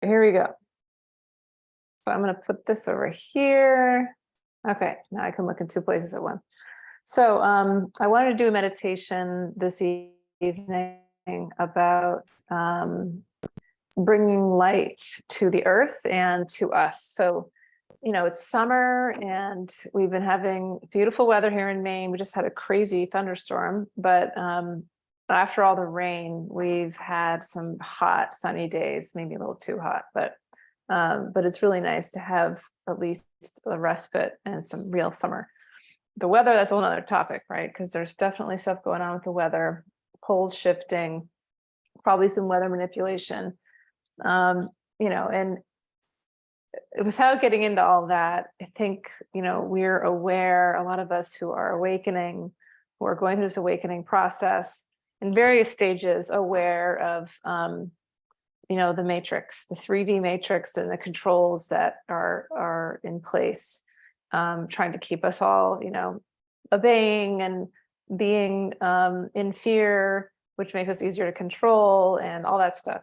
here we go. So I'm going to put this over here. Okay, now I can look in two places at once. So I wanted to do a meditation this evening about bringing light to the earth and to us. So, you know, it's summer and we've been having beautiful weather here in Maine. We just had a crazy thunderstorm, but after all the rain, we've had some hot, sunny days, maybe a little too hot, but it's really nice to have at least a respite and some real summer. The weather, that's a whole other topic, right? Because there's definitely stuff going on with the weather, poles shifting, probably some weather manipulation, you know, and without getting into all that, I think, you know, we're aware, a lot of us who are awakening, who are going through this awakening process in various stages, aware of, you know, the matrix, the 3D matrix and the controls that are in place, trying to keep us all, you know, obeying and being in fear, which makes us easier to control and all that stuff.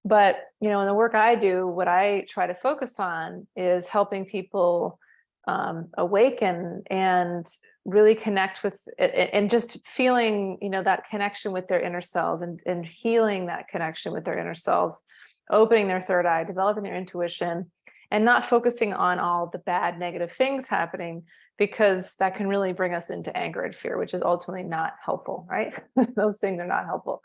But, you know, in the work I do, what I try to focus on is helping people awaken and really connect with it, and just feeling, you know, that connection with their inner selves and healing that connection with their inner selves, opening their third eye, developing their intuition, and not focusing on all the bad, negative things happening, because that can really bring us into anger and fear, which is ultimately not helpful, right? Those things are not helpful.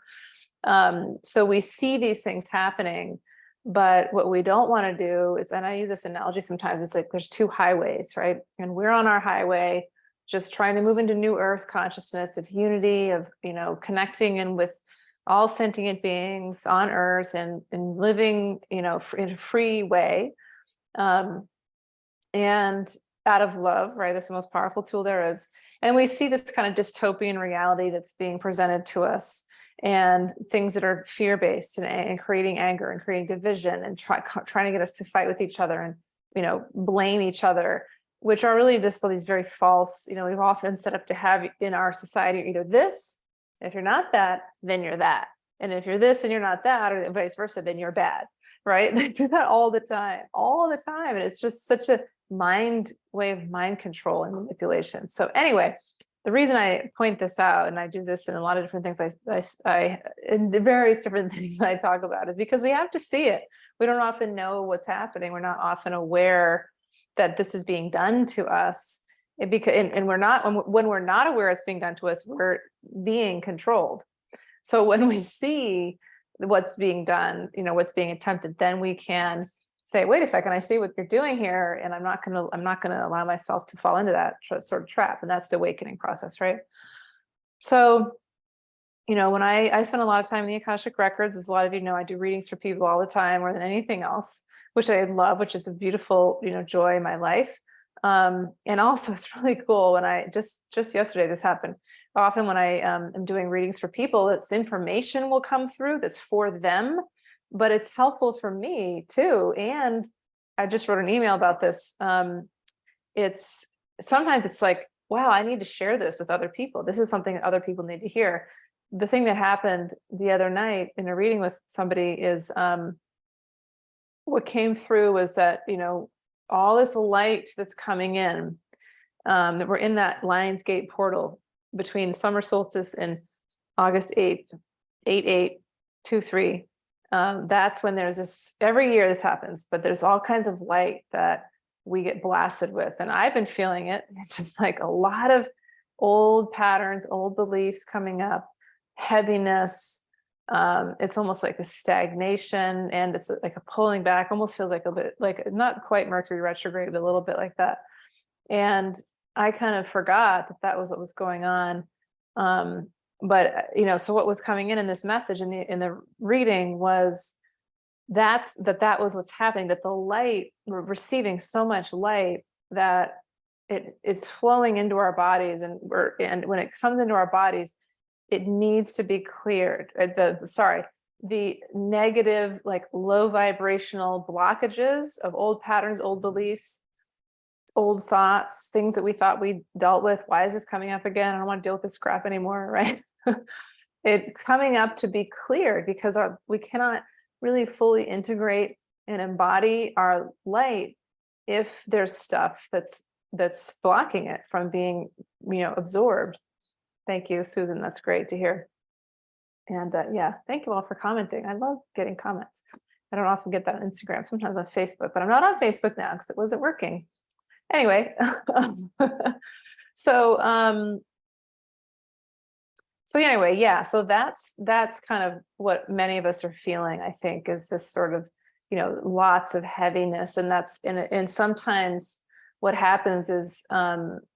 So we see these things happening, but what we don't want to do is, and I use this analogy sometimes, it's like there's two highways, right? And we're on our highway, just trying to move into new earth consciousness of unity, of, you know, connecting in with all sentient beings on earth and living, you know, in a free way. And out of love, right? That's the most powerful tool there is. And we see this kind of dystopian reality that's being presented to us, and things that are fear-based and creating anger and creating division and trying to get us to fight with each other and, you know, blame each other, which are really just all these very false, you know, we've often set up to have in our society, either this, if you're not that, then you're that. And if you're this and you're not that, or vice versa, then you're bad, right? They do that all the time. And it's just such a way of mind control and manipulation. So anyway, the reason I point this out, and I do this in a lot of different things, I in various different things I talk about, is because we have to see it. We don't often know what's happening. We're not often aware that this is being done to us. And we're not, when we're not aware it's being done to us, we're being controlled. So when we see what's being done, you know, what's being attempted, then we can say, wait a second, I see what you're doing here, and I'm not going to allow myself to fall into that sort of trap. And that's the awakening process, right? So, you know, when I spend a lot of time in the Akashic Records, as a lot of you know, I do readings for people all the time, more than anything else, which I love, which is a beautiful, you know, joy in my life. And also it's really cool when I just yesterday, this happened. Often when I am doing readings for people, it's information will come through that's for them, but it's helpful for me too. And I just wrote an email about this. Sometimes it's like, wow, I need to share this with other people. This is something that other people need to hear. The thing that happened the other night in a reading with somebody is, what came through was that, you know, all this light that's coming in, that we're in that Lionsgate portal between summer solstice and August 8th, 8/8/23. That's when there's this, every year this happens, but there's all kinds of light that we get blasted with. And I've been feeling it. It's just like a lot of old patterns, old beliefs coming up, heaviness. It's almost like a stagnation, and it's like a pulling back, almost feels like a bit like not quite Mercury retrograde, but a little bit like that. And I kind of forgot that was what was going on. But you know, so what was coming in this message in the reading was that was what's happening, that the light, we're receiving so much light that it is flowing into our bodies, and when it comes into our bodies, it needs to be cleared. The negative, like low vibrational blockages of old patterns, old beliefs, old thoughts, things that we thought we dealt with. Why is this coming up again? I don't want to deal with this crap anymore, right? It's coming up to be cleared because we cannot really fully integrate and embody our light if there's stuff that's blocking it from being, absorbed. Thank you, Susan. That's great to hear. And yeah, thank you all for commenting. I love getting comments. I don't often get that on Instagram, sometimes on Facebook, but I'm not on Facebook now because it wasn't working. Anyway, so anyway, yeah, so that's kind of what many of us are feeling, I think, is this sort of, lots of heaviness. And that's, and sometimes what happens is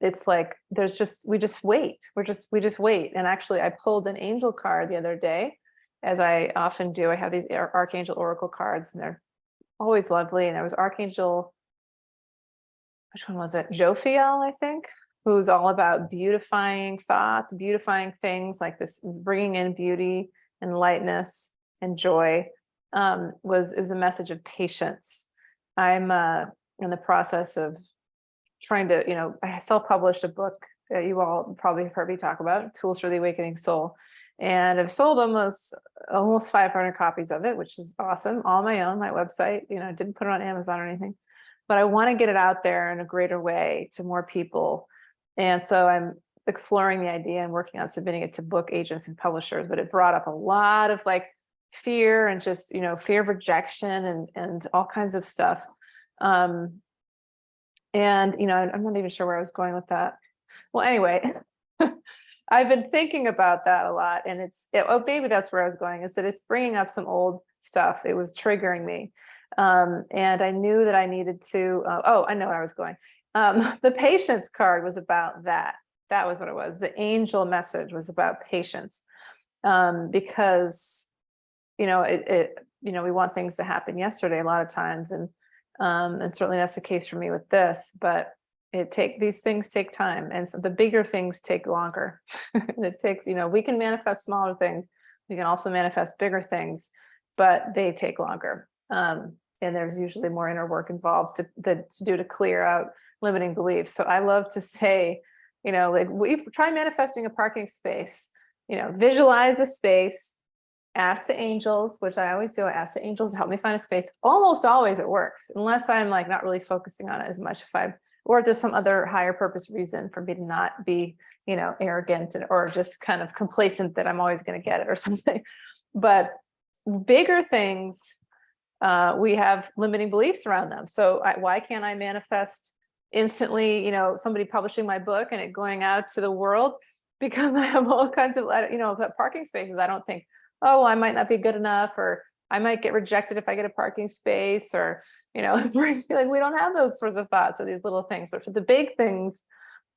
it's like we just wait. We just wait. And actually, I pulled an angel card the other day, as I often do. I have these Archangel Oracle cards, and they're always lovely. And there was Archangel, which one was it? Jophiel, I think, who's all about beautifying thoughts, beautifying things, like this, bringing in beauty and lightness and joy. It was a message of patience. I'm in the process of trying to, I self-published a book that you all probably have heard me talk about, Tools for the Awakening Soul. And I've sold almost 500 copies of it, which is awesome. All my own, my website, didn't put it on Amazon or anything, but I want to get it out there in a greater way to more people. And so I'm exploring the idea and working on submitting it to book agents and publishers, but it brought up a lot of like fear and just, fear of rejection and all kinds of stuff. And, I'm not even sure where I was going with that. Well, anyway, I've been thinking about that a lot, and maybe that's where I was going, is that it's bringing up some old stuff. It was triggering me. And I knew that I needed to, I know where I was going. The patience card was about that. That was what it was. The angel message was about patience. Because, we want things to happen yesterday a lot of times. And certainly that's the case for me with this, but these things take time. And so the bigger things take longer. And it takes, we can manifest smaller things. We can also manifest bigger things, but they take longer. And there's usually more inner work involved to do to clear out limiting beliefs. So I love to say, we try manifesting a parking space, visualize a space, ask the angels, which I always do. I ask the angels to help me find a space. Almost always it works, unless I'm like not really focusing on it as much. Or if there's some other higher purpose reason for me to not be, arrogant or just kind of complacent that I'm always going to get it or something. But bigger things, we have limiting beliefs around them. So why can't I manifest instantly, somebody publishing my book and it going out to the world? Because I have all kinds of, parking spaces. I don't think, oh, well, I might not be good enough, or I might get rejected if I get a parking space, or, like we don't have those sorts of thoughts or these little things, but for the big things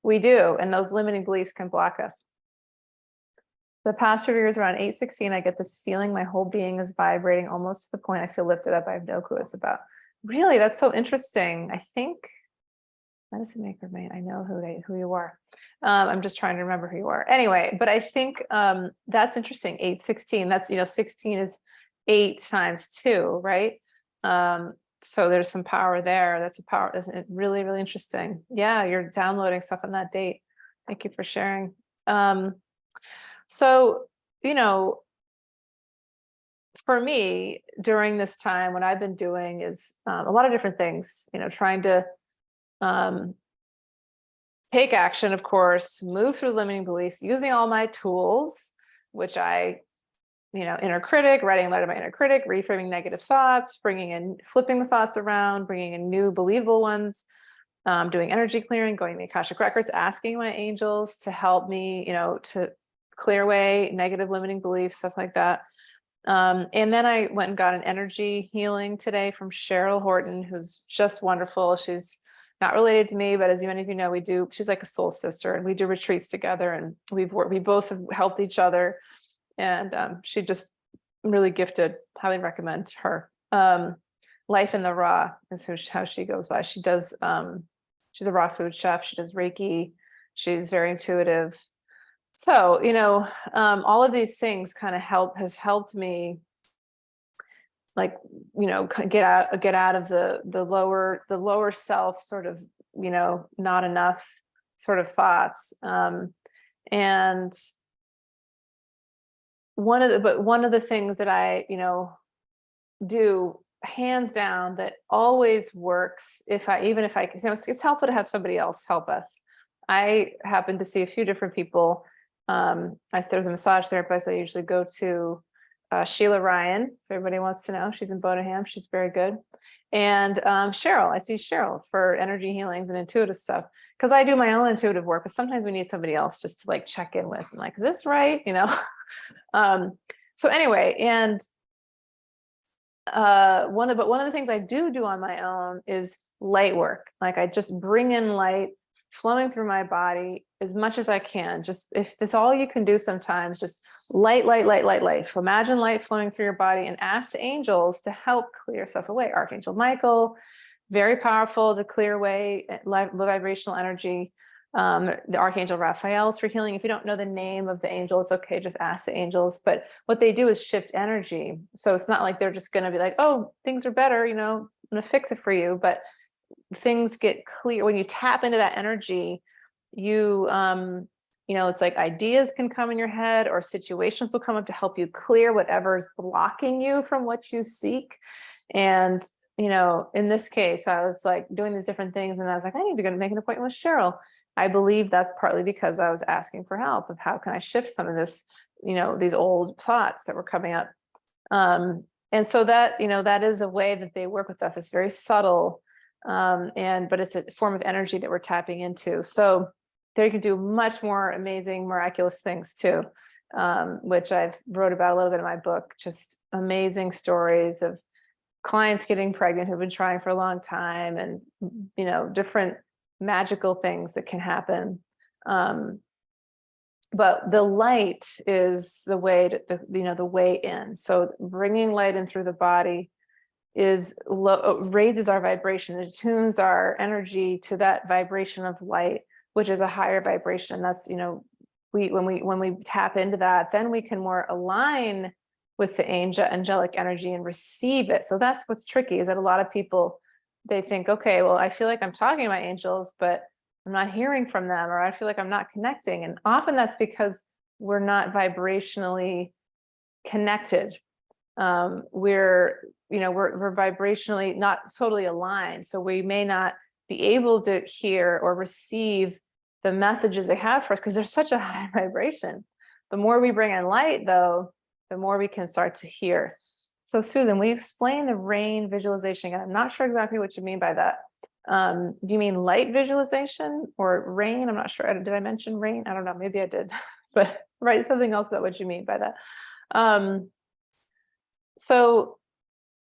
we do. And those limiting beliefs can block us. The past few years around 8:16, I get this feeling my whole being is vibrating almost to the point I feel lifted up. I have no clue what it's about. Really, that's so interesting. I think medicine maker, Maine. I know who you are. I'm just trying to remember who you are. Anyway, but I think that's interesting. 8:16. That's 16 is 8 times 2, right? So there's some power there. That's really, really interesting. Yeah, you're downloading stuff on that date. Thank you for sharing. So, for me, during this time, what I've been doing is a lot of different things, trying to take action, of course, move through limiting beliefs, using all my tools, which inner critic, writing a letter to my inner critic, reframing negative thoughts, flipping the thoughts around, bringing in new believable ones, doing energy clearing, going to the Akashic Records, asking my angels to help me, to clear away negative limiting beliefs, stuff like that. And then I went and got an energy healing today from Cheryl Horton, who's just wonderful. She's not related to me, but as many of you know, she's like a soul sister, and we do retreats together, and we both have helped each other. And she just really gifted. Highly recommend her. Life in the Raw is how she goes by. She does, she's a raw food chef. She does Reiki. She's very intuitive. So, all of these things kind of has helped me, like, get out of the lower self sort of, not enough sort of thoughts. And one of the things that I, do hands down, that always works. Even if I, it's helpful to have somebody else help us. I happen to see a few different people. There's a massage therapist I usually go to, Sheila Ryan, if everybody wants to know. She's in Bodenham. She's very good. And Cheryl, I see Cheryl for energy healings and intuitive stuff, because I do my own intuitive work, but sometimes we need somebody else just to like check in with, and like, is this right? You know? So anyway, and one of the things I do on my own is light work. Like I just bring in light flowing through my body as much as I can. Just if that's all you can do sometimes, just light. So imagine light flowing through your body and ask the angels to help clear stuff away. Archangel Michael, very powerful to clear away low vibrational energy. The Archangel Raphael is for healing. If you don't know the name of the angel, it's okay, just ask the angels. But what they do is shift energy. So it's not like they're just going to be like, oh, things are better, you know, I'm going to fix it for you. But things get clear when you tap into that energy. You know, it's like ideas can come in your head, or situations will come up to help you clear whatever's blocking you from what you seek. And you know, in this case, I was like doing these different things, and I was like, I need to go make an appointment with Cheryl. I believe that's partly because I was asking for help of how can I shift some of this, you know, these old thoughts that were coming up. And so that, you know, that is a way that they work with us. It's very subtle. But it's a form of energy that we're tapping into. So they can do much more amazing, miraculous things too, which I've wrote about a little bit in my book, just amazing stories of clients getting pregnant who've been trying for a long time, and, you know, different magical things that can happen. But the light is the way to, the way in. So bringing light in through the body is raises our vibration. It tunes our energy to that vibration of light, which is a higher vibration. That's, you know, when we tap into that, then we can more align with the angelic energy and receive it. So that's what's tricky, is that a lot of people, they think, okay, well, I feel like I'm talking to my angels, but I'm not hearing from them, or I feel like I'm not connecting. And often that's because we're not vibrationally connected. We're vibrationally not totally aligned. So we may not be able to hear or receive the messages they have for us, because there's such a high vibration. The more we bring in light, though, the more we can start to hear. So Susan, will you explain the rain visualization? I'm not sure exactly what you mean by that. Do you mean light visualization or rain? I'm not sure. Did I mention rain? I don't know. Maybe I did, but write something else about what you mean by that. So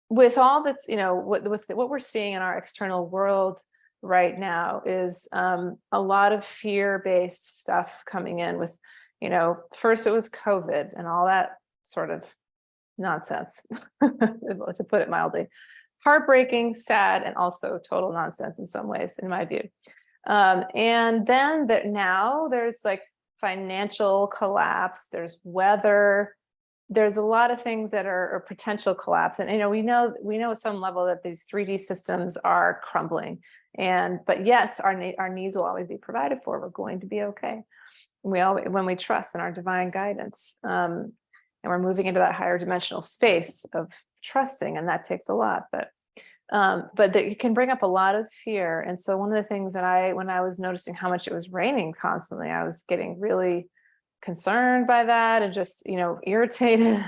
with all that's, you know, with what we're seeing in our external world right now is a lot of fear-based stuff coming in with, you know, first it was COVID and all that sort of nonsense, to put it mildly. Heartbreaking, sad, and also total nonsense in some ways, in my view. And then that now there's like financial collapse, there's weather, there's a lot of things that are potential collapse. And, you know, we know at some level that these 3D systems are crumbling. But yes, our needs will always be provided for. We're going to be okay. When we trust in our divine guidance, and we're moving into that higher dimensional space of trusting, and that takes a lot, but it can bring up a lot of fear. And so one of the things that when I was noticing how much it was raining constantly, I was getting really concerned by that and just, you know, irritated.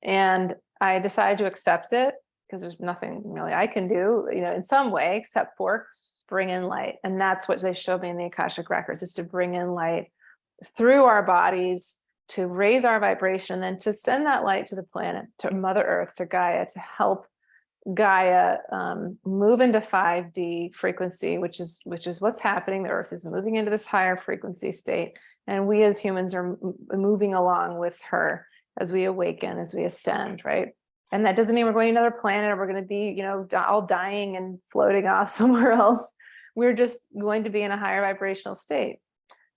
And I decided to accept it, because there's nothing really I can do, you know, in some way, except for bring in light. And that's what they showed me in the Akashic Records, is to bring in light through our bodies, to raise our vibration, and then to send that light to the planet, to Mother Earth, to Gaia, to help Gaia move into 5D frequency, which is what's happening. The Earth is moving into this higher frequency state, and we as humans are moving along with her as we awaken, as we ascend, right? And that doesn't mean we're going to another planet, or we're going to be, you know, all dying and floating off somewhere else. We're just going to be in a higher vibrational state,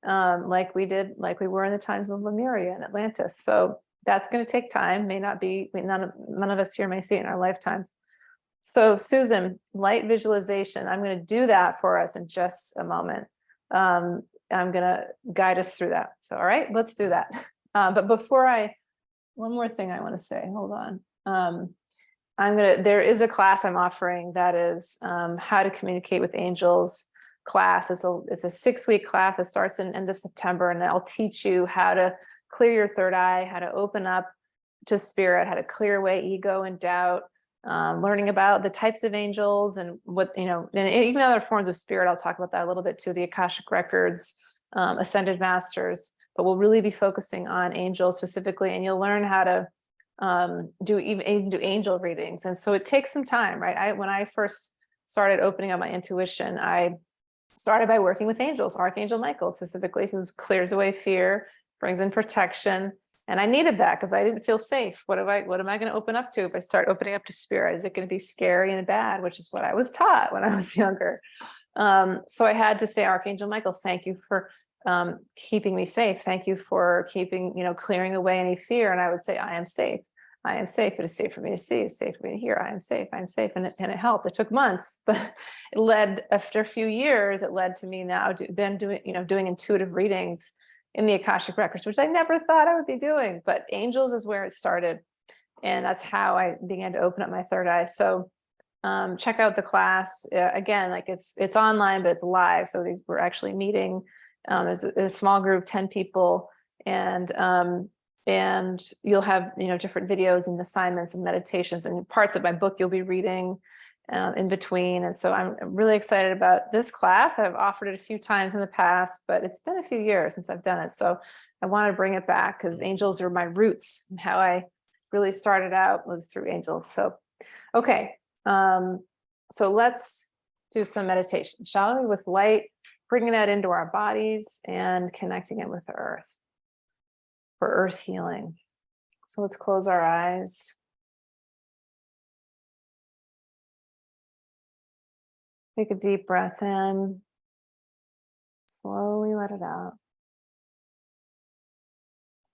like we were in the times of Lemuria and Atlantis. So that's going to take time. May not be, none of us here may see it in our lifetimes. So Susan, light visualization, I'm going to do that for us in just a moment. I'm going to guide us through that. So, all right, let's do that. But before one more thing I want to say, hold on. there is a class I'm offering that is how to communicate with angels class. It's a 6-week class. It starts in end of September, and I'll teach you how to clear your third eye, how to open up to spirit, how to clear away ego and doubt, learning about the types of angels and what, and even other forms of spirit. I'll talk about that a little bit too, the Akashic Records, ascended masters, but we'll really be focusing on angels specifically, and you'll learn how to do angel readings. And so it takes some time, right? When I first started opening up my intuition, I started by working with angels, Archangel Michael specifically, who clears away fear, brings in protection. And I needed that because I didn't feel safe. What am I going to open up to if I start opening up to spirit? Is it going to be scary and bad, which is what I was taught when I was younger? So I had to say, Archangel Michael, thank you for keeping me safe. Thank you for keeping, clearing away any fear. And I would say, I am safe. I am safe. It is safe for me to see. It's safe for me to hear. I am safe. I am safe. And it helped. It took months, but it led, after a few years, it led to me now doing intuitive readings in the Akashic Records, which I never thought I would be doing, but angels is where it started. And that's how I began to open up my third eye. So check out the class. Again, like it's online, but it's live. So we're actually meeting. There's a small group, 10 people, and you'll have, different videos and assignments and meditations and parts of my book you'll be reading in between. And so I'm really excited about this class. I've offered it a few times in the past, but it's been a few years since I've done it. So I want to bring it back because angels are my roots, and how I really started out was through angels. So, okay. So let's do some meditation, shall we? With light, bringing that into our bodies and connecting it with the earth for earth healing. So let's close our eyes. Take a deep breath in. Slowly let it out.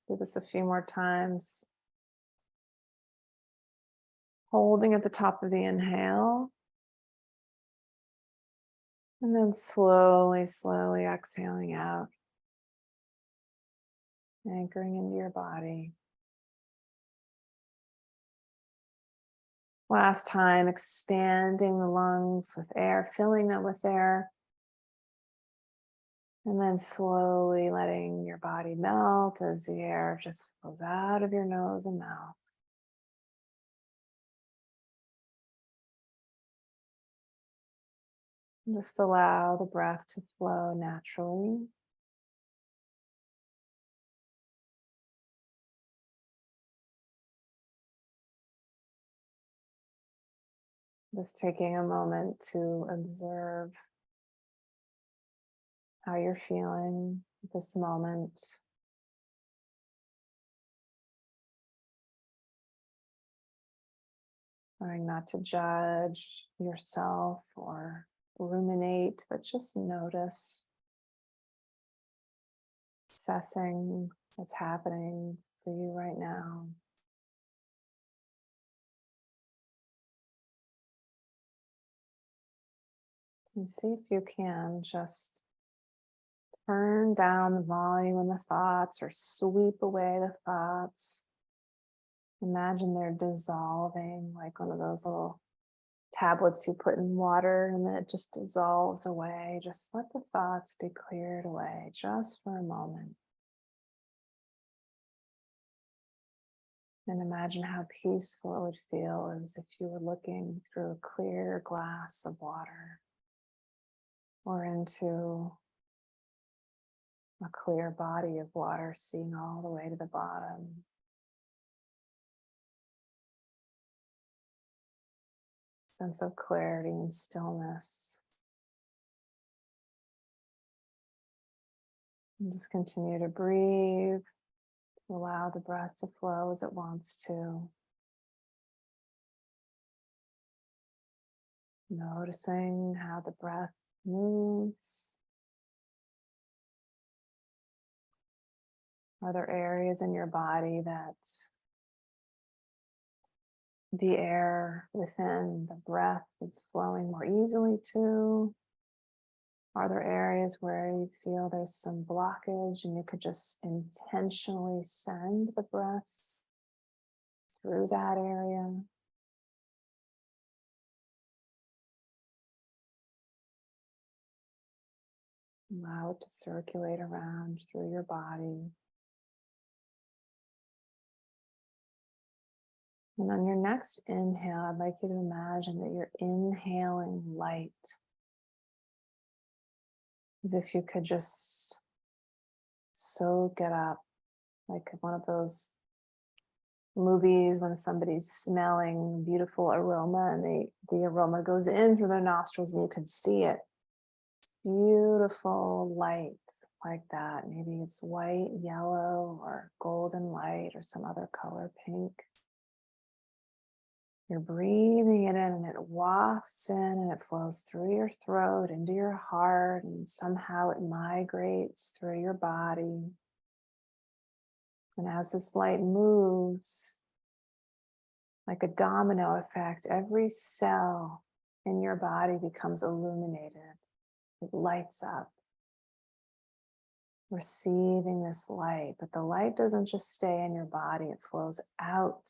Do this a few more times. Holding at the top of the inhale. And then slowly, slowly exhaling out. Anchoring into your body. Last time, expanding the lungs with air, filling them with air. And then slowly letting your body melt as the air just flows out of your nose and mouth. Just allow the breath to flow naturally. Just taking a moment to observe how you're feeling at this moment. Trying not to judge yourself or ruminate, but just notice, assessing what's happening for you right now. And see if you can just turn down the volume in the thoughts or sweep away the thoughts. Imagine they're dissolving, like one of those little tablets you put in water, and then it just dissolves away. Just let the thoughts be cleared away just for a moment. And imagine how peaceful it would feel as if you were looking through a clear glass of water or into a clear body of water, seeing all the way to the bottom. Sense of clarity and stillness. And just continue to breathe, to allow the breath to flow as it wants to. Noticing how the breath moves. Are there areas in your body that the air within the breath is flowing more easily to? Are there areas where you feel there's some blockage and you could just intentionally send the breath through that area? Allow it to circulate around through your body. And on your next inhale, I'd like you to imagine that you're inhaling light, as if you could just soak it up, like one of those movies when somebody's smelling beautiful aroma and the aroma goes in through their nostrils and you can see it. Beautiful light like that. Maybe it's white, yellow, or golden light, or some other color, pink. You're breathing it in and it wafts in and it flows through your throat into your heart, and somehow it migrates through your body. And as this light moves, like a domino effect, every cell in your body becomes illuminated. It lights up, receiving this light. But the light doesn't just stay in your body, it flows out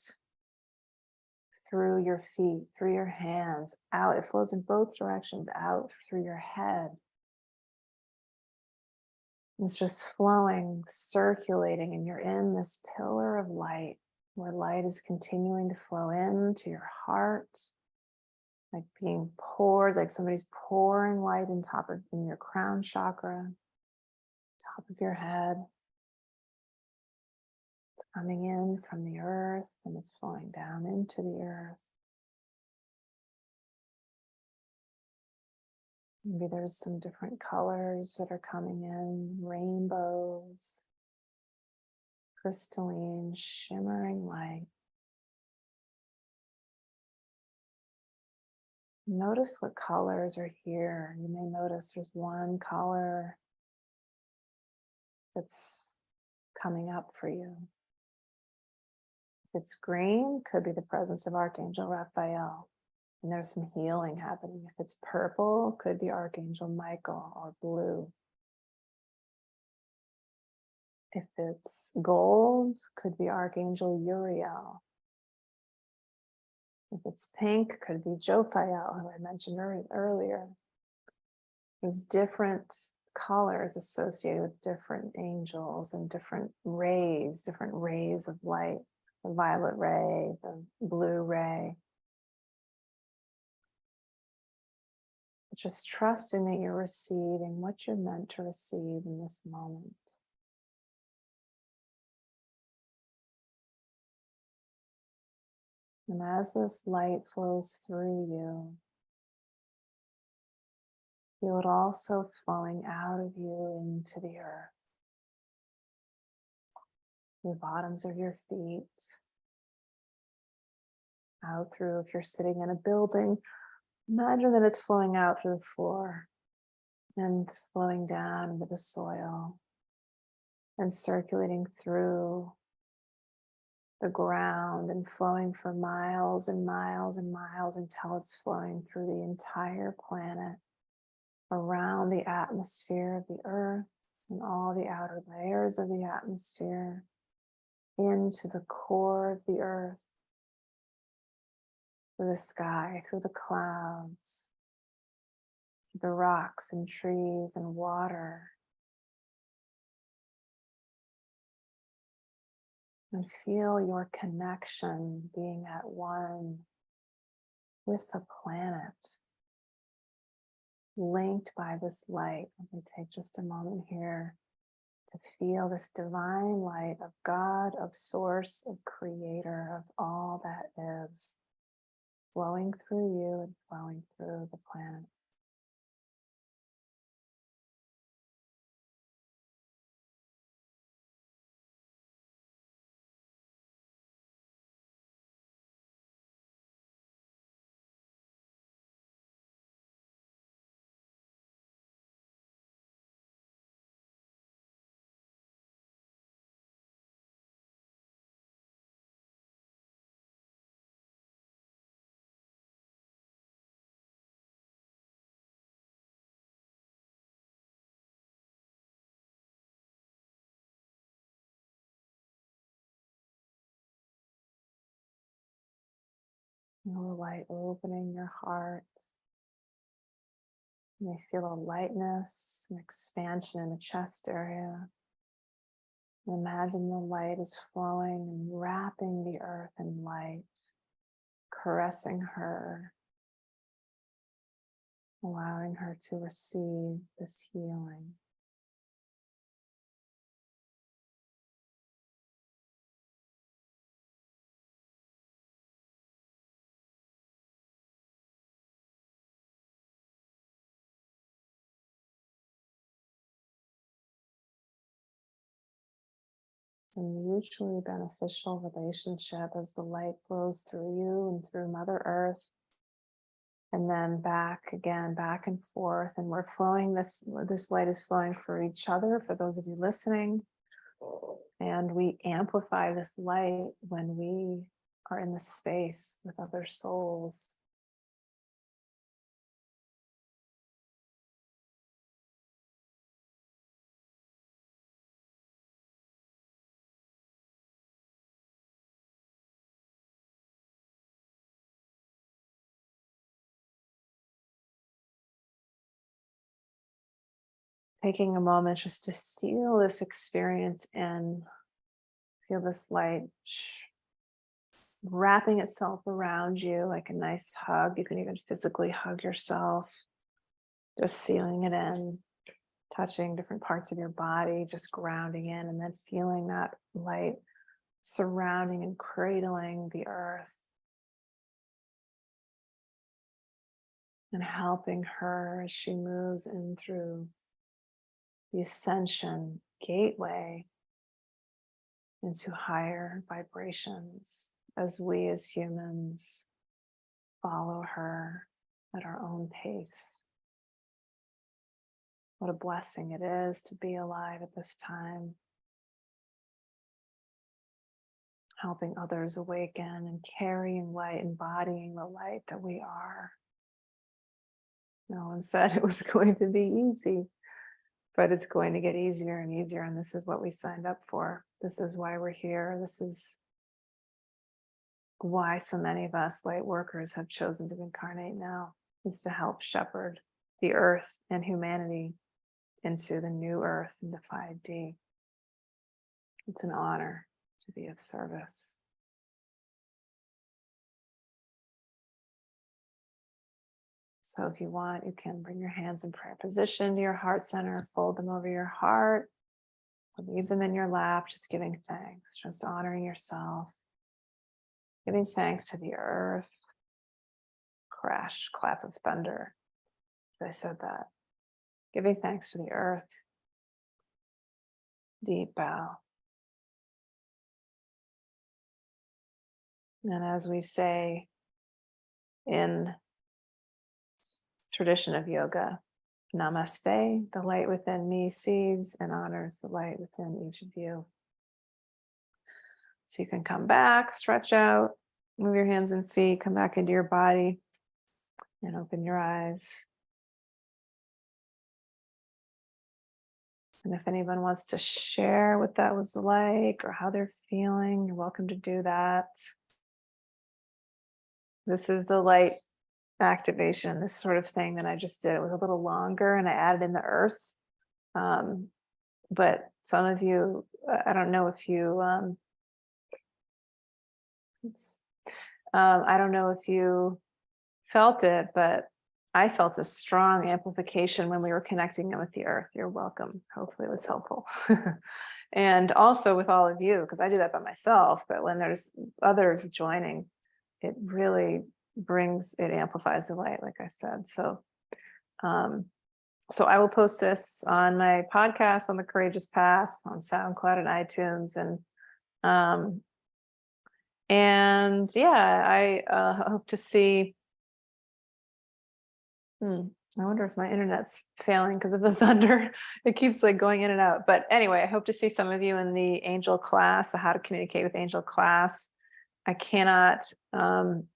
through your feet, through your hands, out. It flows in both directions, out through your head. It's just flowing, circulating, and you're in this pillar of light where light is continuing to flow into your heart, like being poured, like somebody's pouring light in your crown chakra, top of your head. It's coming in from the earth and it's flowing down into the earth. Maybe there's some different colors that are coming in, rainbows, crystalline, shimmering light. Notice what colors are here. You may notice there's one color that's coming up for you. If it's green, could be the presence of Archangel Raphael, and there's some healing happening. If it's purple, could be Archangel Michael, or blue. If it's gold, could be Archangel Uriel. If it's pink, could be Jophiel, who I mentioned earlier. There's different colors associated with different angels and different rays of light. The violet ray, the blue ray. Just trusting that you're receiving what you're meant to receive in this moment. And as this light flows through you, feel it also flowing out of you into the earth. The bottoms of your feet, out through, if you're sitting in a building, imagine that it's flowing out through the floor and flowing down into the soil and circulating through the ground and flowing for miles and miles and miles until it's flowing through the entire planet, around the atmosphere of the earth and all the outer layers of the atmosphere, into the core of the earth, through the sky, through the clouds, through the rocks and trees and water. And feel your connection being at one with the planet, linked by this light. Let me take just a moment here to feel this divine light of God, of Source, of Creator, of all that is, flowing through you and flowing through the planet. Feel the light opening your heart, You may feel a lightness, an expansion in the chest area. And imagine the light is flowing and wrapping the earth in light, caressing her, allowing her to receive this healing. A mutually beneficial relationship as the light flows through you and through Mother Earth. And then back again, back and forth. And we're flowing this light is flowing for each other, for those of you listening. And we amplify this light when we are in the space with other souls. Taking a moment just to seal this experience in, feel this light wrapping itself around you like a nice hug. You can even physically hug yourself, just sealing it in, touching different parts of your body, just grounding in, and then feeling that light surrounding and cradling the earth and helping her as she moves in through the ascension gateway into higher vibrations as we as humans follow her at our own pace. What a blessing it is to be alive at this time, helping others awaken and carrying light, embodying the light that we are. No one said it was going to be easy, but it's going to get easier and easier. And this is what we signed up for. This is why we're here. This is why so many of us light workers have chosen to incarnate now, is to help shepherd the earth and humanity into the new earth, into 5D. It's an honor to be of service. So if you want, you can bring your hands in prayer position to your heart center, fold them over your heart, leave them in your lap, just giving thanks, just honoring yourself, giving thanks to the earth. Crash, clap of thunder, as I said that. Giving thanks to the earth. Deep bow. And as we say in tradition of yoga, namaste, the light within me sees and honors the light within each of you. So you can come back, stretch out, move your hands and feet, come back into your body, and open your eyes. And if anyone wants to share what that was like or how they're feeling, you're welcome to do that. This is the light activation, this sort of thing that I just did. It was a little longer and I added in the earth. But some of you, I don't know if you, I don't know if you felt it, but I felt a strong amplification when we were connecting with the earth. You're welcome. Hopefully it was helpful. And also with all of you, because I do that by myself, but when there's others joining, it really it amplifies the light, like I said. So, so I will post this on my podcast on The Courageous Path, on SoundCloud and iTunes. And yeah, I hope to see. I wonder if my internet's failing because of the thunder. It keeps like going in and out. But anyway, I hope to see some of you in the angel class, the How to Communicate with Angel class. I cannot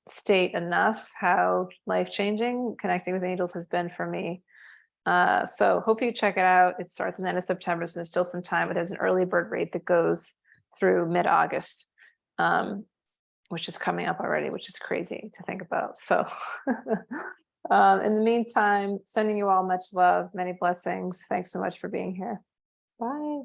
state enough how life-changing connecting with angels has been for me. So hope you check it out. It starts in the end of September, so there's still some time, but there's an early bird rate that goes through mid-August, which is coming up already, which is crazy to think about. So In the meantime, sending you all much love, many blessings. Thanks so much for being here. Bye.